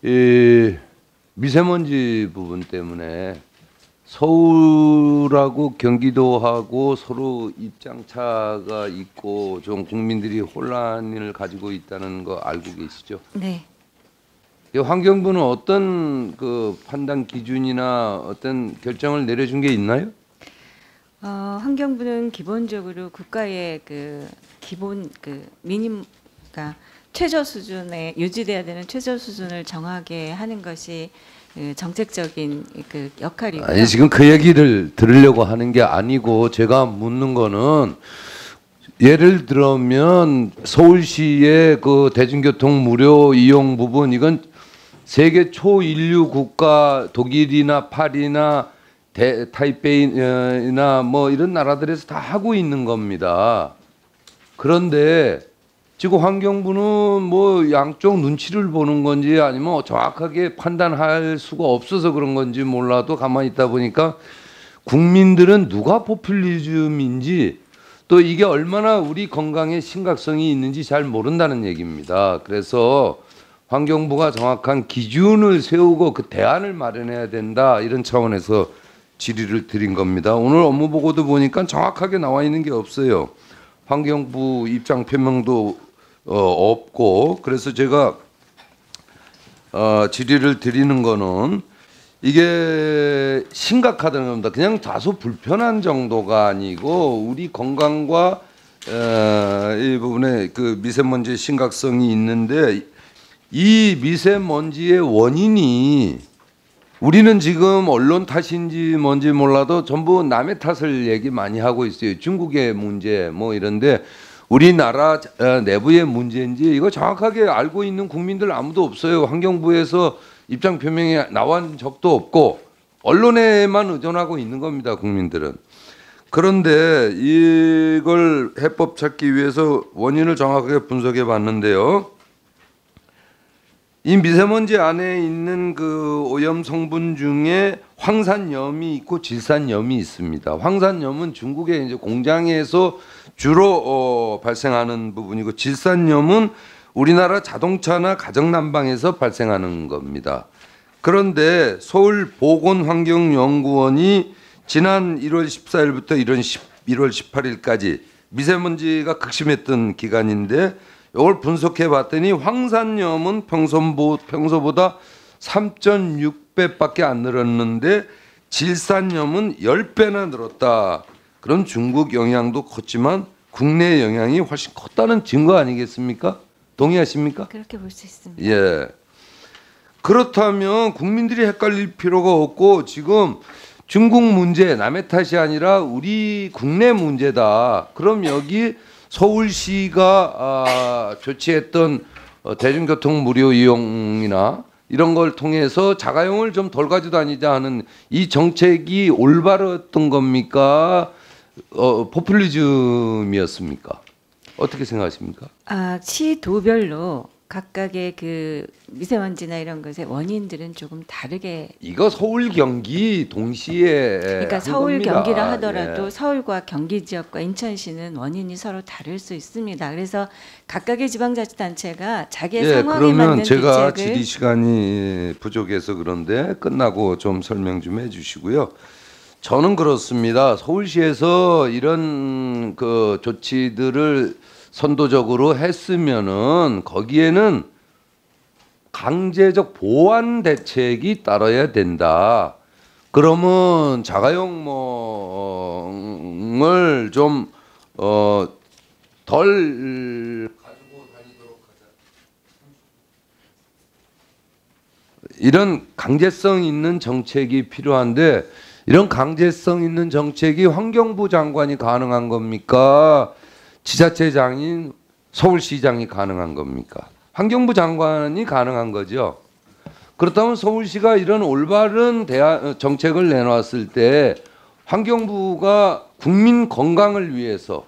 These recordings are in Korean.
이 미세먼지 부분 때문에 서울하고 경기도하고 서로 입장차가 있고 좀 국민들이 혼란을 가지고 있다는 거 알고 계시죠? 네. 이 환경부는 어떤 그 판단 기준이나 어떤 결정을 내려준 게 있나요? 환경부는 기본적으로 국가의 그 기본 그러니까 최저 수준에 유지돼야 되는 최저 수준을 정하게 하는 것이 그 정책적인 그 역할이고요. 아니 지금 그 얘기를 들으려고 하는 게 아니고 제가 묻는 거는 예를 들면 서울시의 그 대중교통 무료 이용 부분 이건 세계 초인류 국가 독일이나 파리나 타이베이나 뭐 이런 나라들에서 다 하고 있는 겁니다. 그런데 지금 환경부는 뭐 양쪽 눈치를 보는 건지 아니면 정확하게 판단할 수가 없어서 그런 건지 몰라도 가만히 있다 보니까 국민들은 누가 포퓰리즘인지 또 이게 얼마나 우리 건강에 심각성이 있는지 잘 모른다는 얘기입니다. 그래서 환경부가 정확한 기준을 세우고 그 대안을 마련해야 된다 이런 차원에서 질의를 드린 겁니다. 오늘 업무 보고도 보니까 정확하게 나와 있는 게 없어요. 환경부 입장 표명도 없고 그래서 제가 질의를 드리는 거는 이게 심각하다는 겁니다. 그냥 다소 불편한 정도가 아니고 우리 건강과 이 부분에 그 미세먼지의 심각성이 있는데 이 미세먼지의 원인이 우리는 지금 언론 탓인지 뭔지 몰라도 전부 남의 탓을 얘기 많이 하고 있어요. 중국의 문제 뭐 이런데 우리나라 내부의 문제인지 이거 정확하게 알고 있는 국민들 아무도 없어요. 환경부에서 입장 표명이 나온 적도 없고 언론에만 의존하고 있는 겁니다. 국민들은. 그런데 이걸 해법 찾기 위해서 원인을 정확하게 분석해 봤는데요. 이 미세먼지 안에 있는 그 오염 성분 중에 황산염이 있고 질산염이 있습니다. 황산염은 중국의 이제 공장에서 주로 발생하는 부분이고 질산염은 우리나라 자동차나 가정난방에서 발생하는 겁니다. 그런데 서울보건환경연구원이 지난 1월 14일부터 1월 18일까지 미세먼지가 극심했던 기간인데 이걸 분석해 봤더니 황산염은 평소보다 3.6배밖에 안 늘었는데 질산염은 10배나 늘었다. 그럼 중국 영향도 컸지만 국내 영향이 훨씬 컸다는 증거 아니겠습니까? 동의하십니까? 그렇게 볼 수 있습니다. 예. 그렇다면 국민들이 헷갈릴 필요가 없고 지금 중국 문제 남의 탓이 아니라 우리 국내 문제다. 그럼 여기 서울시가 조치했던 대중교통 무료 이용이나 이런 걸 통해서 자가용을 좀 덜 가져다니자 하는 이 정책이 올바랐던 겁니까? 포퓰리즘이었습니까? 어떻게 생각하십니까? 시도별로 각각의 그 미세먼지나 이런 것의 원인들은 조금 다르게. 이거 서울 경기 동시에 그러니까 한 서울 겁니다. 경기라 하더라도 예. 서울과 경기 지역과 인천시는 원인이 서로 다를 수 있습니다. 그래서 각각의 지방자치단체가 자기의 예, 상황에 그러면 맞는 제가 대책을. 질의 시간이 부족해서 그런데 끝나고 좀 설명 좀 해주시고요. 저는 그렇습니다. 서울시에서 이런 그 조치들을 선도적으로 했으면은 거기에는 강제적 보완 대책이 따라야 된다. 그러면 자가용을 좀 덜 가지고 다니도록 하자. 이런 강제성 있는 정책이 필요한데 이런 강제성 있는 정책이 환경부 장관이 가능한 겁니까? 지자체장인 서울시장이 가능한 겁니까? 환경부 장관이 가능한 거죠. 그렇다면 서울시가 이런 올바른 정책을 내놨을 때 환경부가 국민 건강을 위해서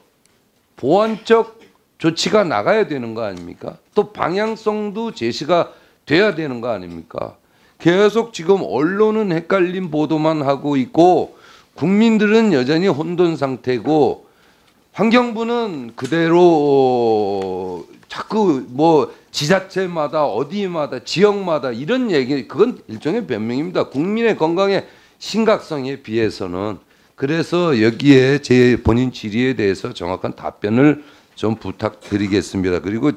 보완적 조치가 나가야 되는 거 아닙니까? 또 방향성도 제시가 돼야 되는 거 아닙니까? 계속 지금 언론은 헷갈린 보도만 하고 있고 국민들은 여전히 혼돈 상태고 환경부는 그대로 자꾸 뭐 지자체마다 어디마다 지역마다 이런 얘기 그건 일종의 변명입니다. 국민의 건강의 심각성에 비해서는. 그래서 여기에 제 본인 질의에 대해서 정확한 답변을 좀 부탁드리겠습니다. 그리고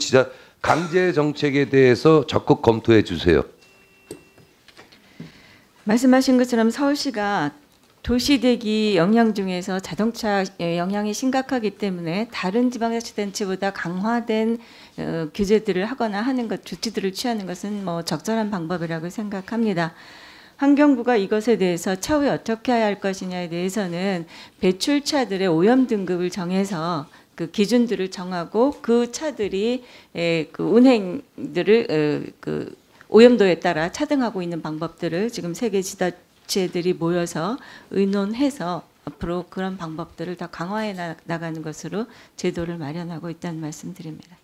강제 정책에 대해서 적극 검토해 주세요. 말씀하신 것처럼 서울시가 도시대기 영향 중에서 자동차 영향이 심각하기 때문에 다른 지방자치단체보다 강화된 규제들을 하거나 하는 것, 조치들을 취하는 것은 뭐 적절한 방법이라고 생각합니다. 환경부가 이것에 대해서 차후에 어떻게 해야 할 것이냐에 대해서는 배출차들의 오염 등급을 정해서 그 기준들을 정하고 그 차들이 그 운행들을 그 오염도에 따라 차등하고 있는 방법들을 지금 세계 지자체들이 모여서 의논해서 앞으로 그런 방법들을 더 강화해 나가는 것으로 제도를 마련하고 있다는 말씀드립니다.